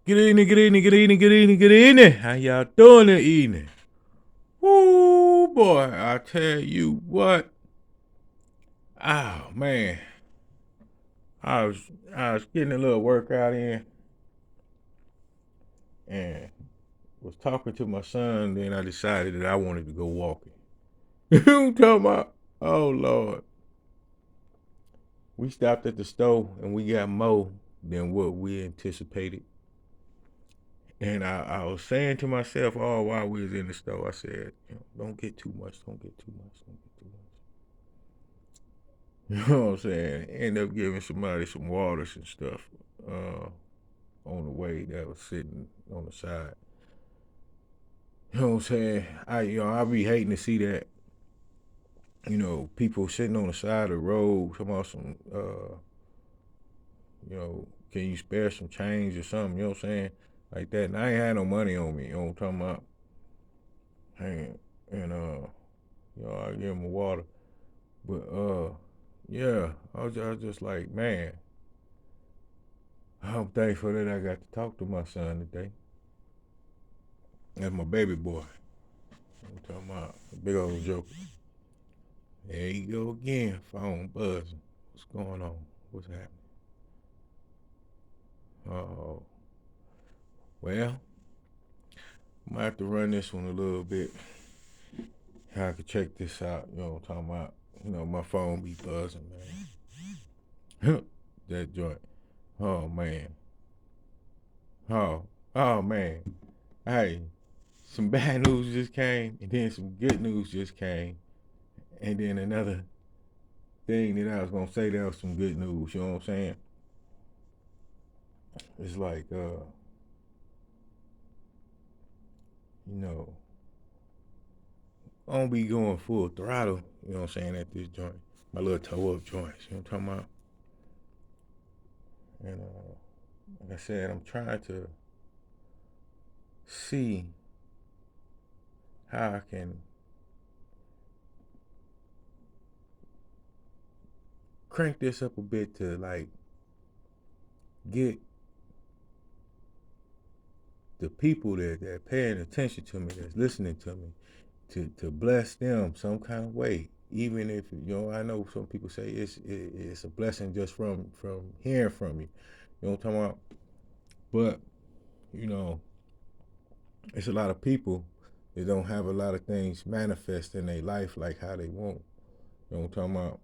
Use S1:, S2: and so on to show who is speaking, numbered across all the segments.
S1: Good evening, good evening, good evening, good evening, good evening. How y'all doing this evening? Woo, boy, I tell you what. Oh man, I was I was getting a little workout in and was talking to my son. Then I decided that I wanted to go walking. You know what I'm talking about? Oh Lord, we stopped at the store and we got more than what we anticipated. And I was saying to myself all while we was in the store, I said, don't get too much, don't get too much, don't get too much. You know what I'm saying? End up giving somebody some waters and stuff uh, on the way that was sitting on the side. You know what I'm saying? I be hating to see that. People sitting on the side of the road talking about some, can you spare some change or something? You know what I'm saying? Like that. And I ain't had no money on me. You know what I'm talking about? And I give them a water. But yeah, I was just like, man, I'm thankful that I got to talk to my son today. That's my baby boy. I'm talking about a big old joke. There you go again, phone buzzing. What's going on? What's happening? Oh, well, I'm gonna have to run this one a little bit. How I can check this out. You know what I'm talking about? My phone be buzzing, man. That joint. Oh man. Oh, oh man. Hey, some bad news just came, and then some good news just came, and then another thing that I was gonna say that was some good news. You know what I'm saying? It's like, you know, I don't be going full throttle. You know what I'm saying at this joint, my little toe up joints. You know what I'm talking about? And like I said, I'm trying to see how I can crank this up a bit to like get the people that paying attention to me, that's listening to me, to bless them some kind of way. Even if I know some people say it's a blessing just from hearing from you. You know what I'm talking about? But you know, it's a lot of people that don't have a lot of things manifest in their life like how they want. You know what I'm talking about?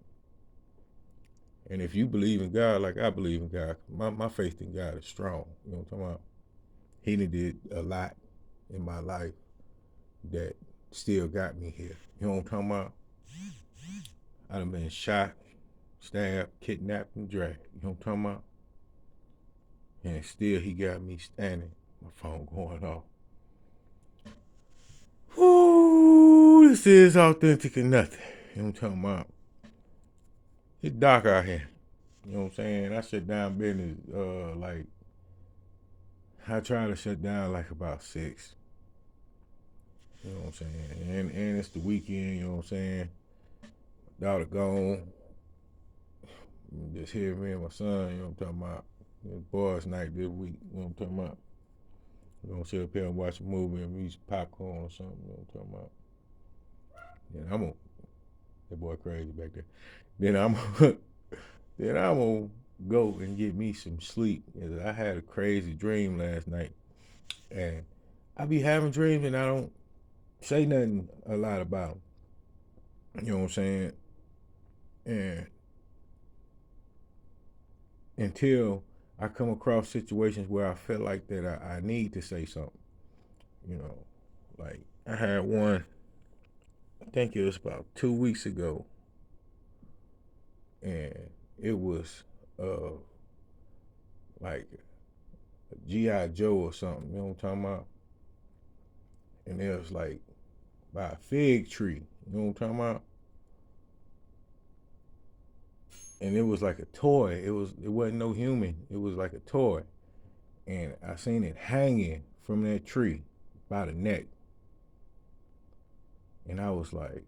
S1: And if you believe in God like I believe in God, my faith in God is strong. You know what I'm talking about? He did a lot in my life that still got me here. You know what I'm talking about? I done been shot, stabbed, kidnapped, and dragged. You know what I'm talking about? And still he got me standing. My phone going off. Whoo, this is authentic and nothing. You know what I'm talking about? It's dark out here. You know what I'm saying? I shut down business like I try to shut down like about 6. You know what I'm saying? And it's the weekend, you know what I'm saying? Daughter gone. Just here me and my son, you know what I'm talking about? It's boys' night this week, you know what I'm talking about? We're gonna sit up here and watch a movie and eat some popcorn or something, you know what I'm talking about? Then I'm gonna that boy crazy back there. Then I'm then I'm gonna go and get me some sleep. I had a crazy dream last night. And I be having dreams and I don't say nothing a lot about them. You know what I'm saying? And until I come across situations where I feel like that I need to say something. You know, like I had one, I think it was about 2 weeks ago, and it was uh like a GI Joe or something. You know what I'm talking about? And it was like by a fig tree. You know what I'm talking about? And it was like a toy. It wasn't no human. It was like a toy. And I seen it hanging from that tree by the neck. And I was like,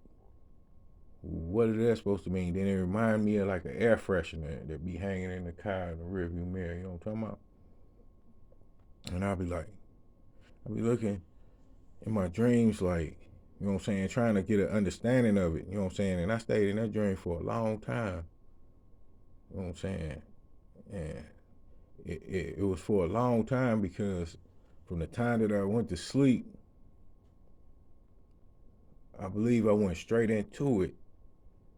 S1: what is that supposed to mean? Then it reminded me of like an air freshener that be hanging in the car in the rearview mirror. You know what I'm talking about? And I'll be looking in my dreams like, you know what I'm saying, trying to get an understanding of it, you know what I'm saying? And I stayed in that dream for a long time, you know what I'm saying? And it was for a long time because from the time that I went to sleep, I believe I went straight into it.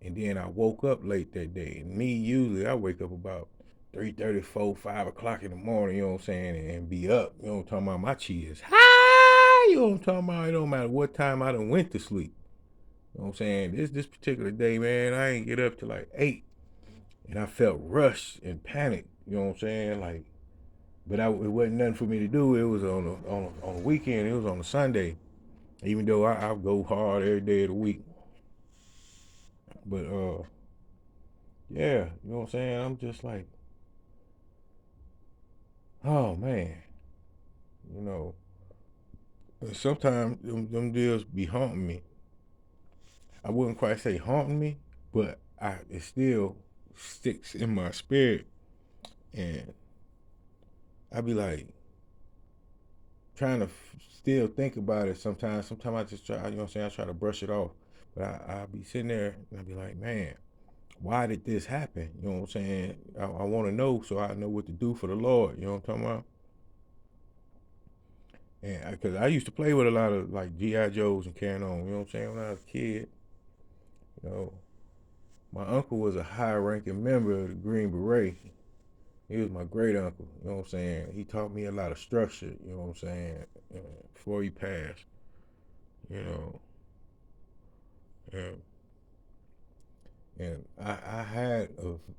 S1: And then I woke up late that day. And me, usually, I wake up about 3:30, 4, 5 o'clock in the morning, you know what I'm saying, and be up. You know what I'm talking about? My chi is high. You know what I'm talking about? It don't matter what time I done went to sleep. You know what I'm saying? This particular day, man, I ain't get up till like 8. And I felt rushed and panicked. You know what I'm saying? Like, but it wasn't nothing for me to do. It was on a weekend. It was on a Sunday. Even though I go hard every day of the week. But yeah, you know what I'm saying? I'm just like, oh man, you know. And sometimes them deals be haunting me. I wouldn't quite say haunting me, but it still sticks in my spirit, and I be like trying to still think about it sometimes. Sometimes I just try, you know what I'm saying? I try to brush it off, but I be sitting there and I be like, man, why did this happen? You know what I'm saying? I want to know so I know what to do for the Lord. You know what I'm talking about? And because I used to play with a lot of like GI Joes and carrying on. You know what I'm saying? When I was a kid, you know, my uncle was a high-ranking member of the Green Beret. He was my great uncle. You know what I'm saying? He taught me a lot of structure. You know what I'm saying? Before he passed, you know, and I had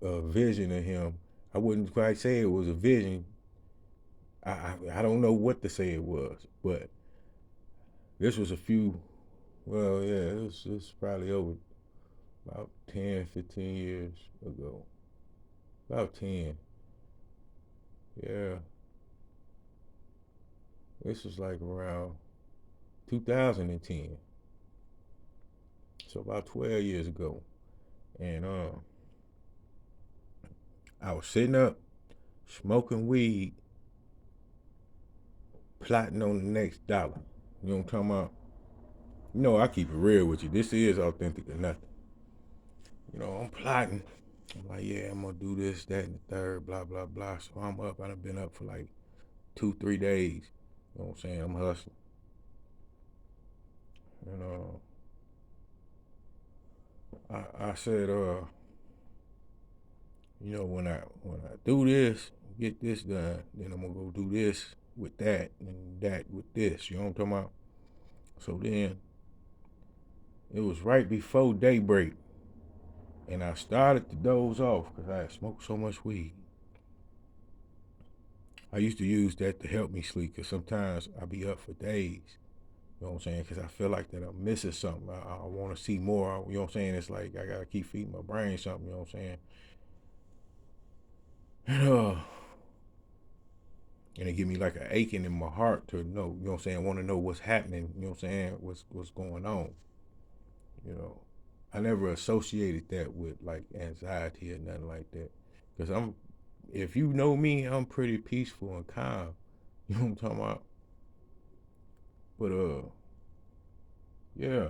S1: a vision of him. I wouldn't quite say it was a vision. I don't know what to say it was, but this was a few. Well, yeah, it was probably over about 10, 15 years ago. About 10. Yeah. This was like around 2010. So about 12 years ago. And I was sitting up, smoking weed, plotting on the next dollar. You know what I'm talking about? You know, I keep it real with you. This is authentic or nothing. You know, I'm plotting. I'm like, yeah, I'm gonna do this, that, and the third, blah, blah, blah. So I'm up. I've been up for like 2, 3 days. You know what I'm saying? I'm hustling. And I said, you know, when I do this, get this done, then I'm gonna go do this with that and that with this. You know what I'm talking about? So then it was right before daybreak, and I started to doze off because I had smoked so much weed. I used to use that to help me sleep because sometimes I be up for days. You know what I'm saying? Because I feel like that I'm missing something. I want to see more. You know what I'm saying? It's like I gotta keep feeding my brain something. You know what I'm saying? And it give me like an aching in my heart to know. You know what I'm saying? I want to know what's happening. You know what I'm saying? What's going on? You know, I never associated that with like anxiety or nothing like that. Cause if you know me, I'm pretty peaceful and calm. You know what I'm talking about? But yeah,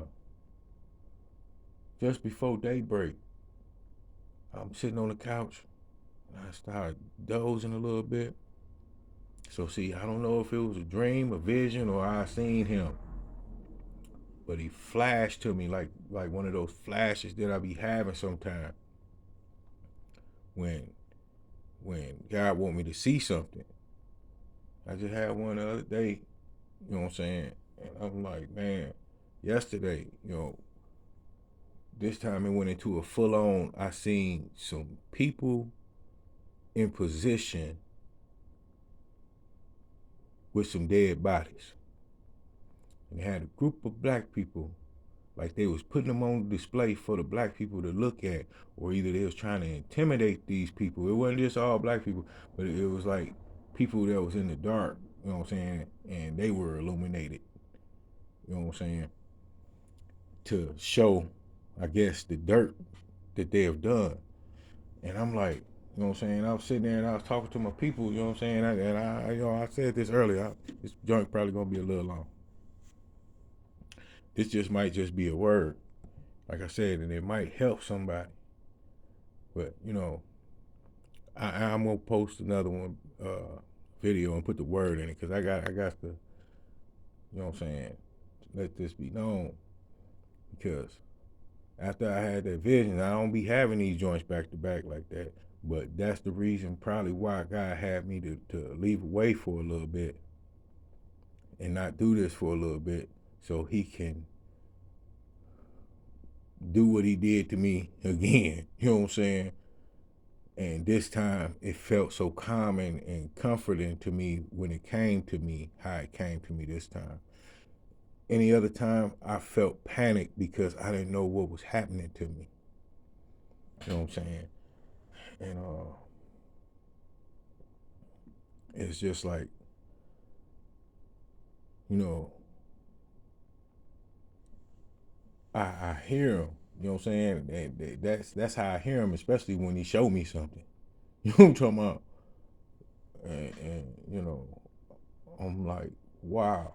S1: just before daybreak, I'm sitting on the couch and I start dozing a little bit. So see, I don't know if it was a dream, a vision, or I seen him, but he flashed to me like one of those flashes that I be having sometimes when God want me to see something. I just had one the other day, you know what I'm saying? And I'm like, man, yesterday, you know, this time it went into a full on, I seen some people in position with some dead bodies. And they had a group of black people, like they was putting them on display for the black people to look at, or either they was trying to intimidate these people. It wasn't just all black people, but it was like people that was in the dark, you know what I'm saying? And they were illuminated, you know what I'm saying? To show, I guess, the dirt that they have done. And I'm like, You know what I'm saying? I was sitting there and I was talking to my people, you know what I'm saying? I said this earlier. This joint probably gonna be a little long. This just might just be a word, like I said, and it might help somebody. But I'm gonna post another one video and put the word in it because I got to, you know what I'm saying, let this be known because after I had that vision, I don't be having these joints back to back like that. But that's the reason probably why God had me to leave away for a little bit and not do this for a little bit so he can do what he did to me again. You know what I'm saying? And this time it felt so calming and comforting to me when it came to me, how it came to me this time. Any other time I felt panic because I didn't know what was happening to me. You know what I'm saying? And it's just like, you know, I hear him. You know what I'm saying? That's how I hear him, especially when he showed me something. You know what I'm talking about? And I'm like, wow,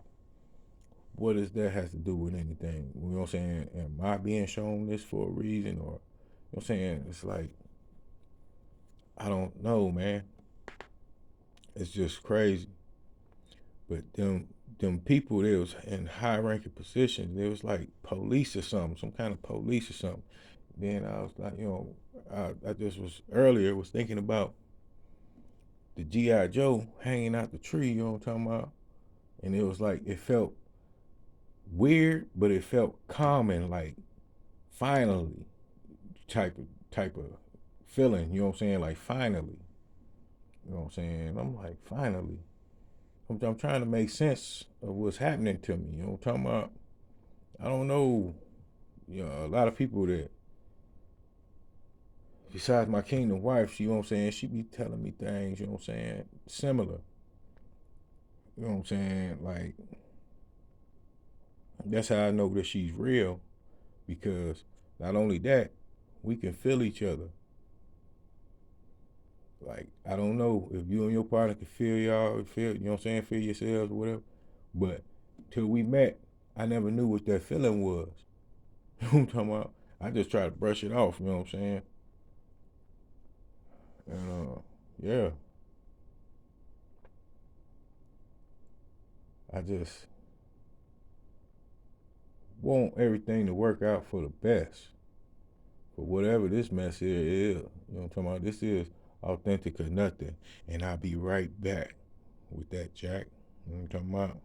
S1: what does that have to do with anything? You know what I'm saying? Am I being shown this for a reason, or you know what I'm saying? It's like I don't know, man. It's just crazy. But them people that was in high ranking positions, they was like police or something, some kind of police or something. Then I was like, I just was earlier was thinking about the G.I. Joe hanging out the tree, you know what I'm talking about? And it was like it felt weird, but it felt calming, like finally type of feeling, you know what I'm saying? Like finally. You know what I'm saying? I'm like, finally. I'm trying to make sense of what's happening to me. You know what I'm talking about? I don't know. A lot of people that, besides my kingdom wife, you know what I'm saying? She be telling me things, you know what I'm saying? Similar. You know what I'm saying? Like, that's how I know that she's real because not only that, we can feel each other. Like, I don't know if you and your partner can feel y'all, feel, you know what I'm saying? Feel yourselves or whatever. But till we met, I never knew what that feeling was. You know what I'm talking about? I just try to brush it off, you know what I'm saying? And yeah, I just want everything to work out for the best. For whatever this mess here is, you know what I'm talking about? This is authentic or nothing. And I'll be right back with that, Jack. You know what I'm talking about?